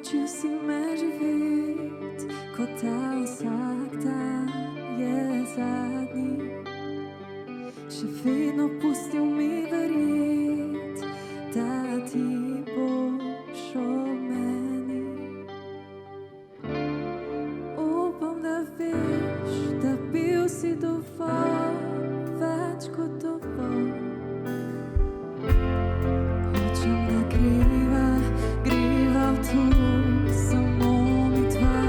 Naučil si me živeti, kot ta vsak dan je zadnji. Še vedno pustil mi verjeti, da ti boš o meni. Upam, da veš, da bil si dovolj, več kot dovolj. Hočem, da griva tu samo mi dva,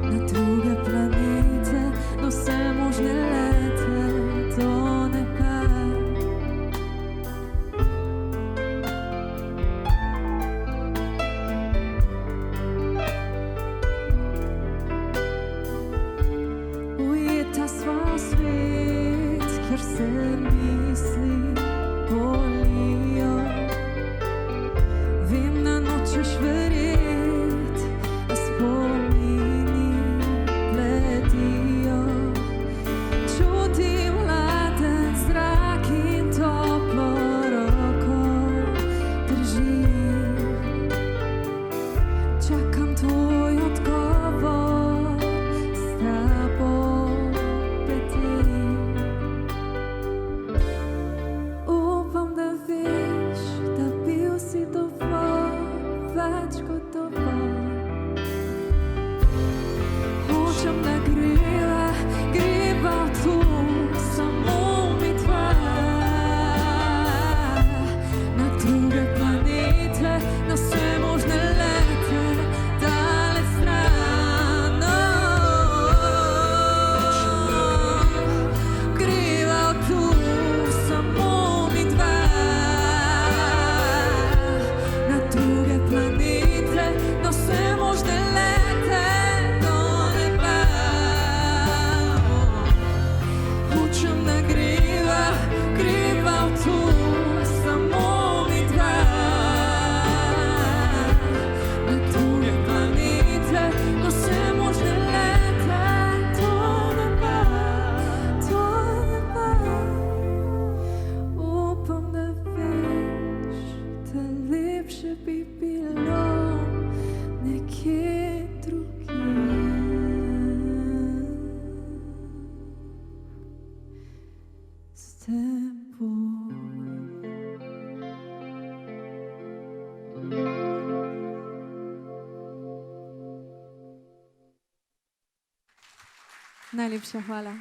na druge planete, na vse možne lete do neba. Ujeta sva v svet, kjer se misli bolijo. Vem, da nočeš verjeti, a spomini letijo. Čutim hladen zrak in toplo roko držim. Čakam tvoj odgovor, s tabo petim. Upam, da veš, da bil si dovolj, več kot dovolj. Hočem, da griva tu samo mi dva, na druge planete, na vse možne lete, daleč stran. Griva tu samo mi dva, na druge planete, na vse možne lete do neba. Hočem, da griva tu samo mi dva, na druge planete, na vse možne lete do neba, do neba. Upam, da veš, da lepše bi bilo nekje drugje. S teboj. Najlepša hvala.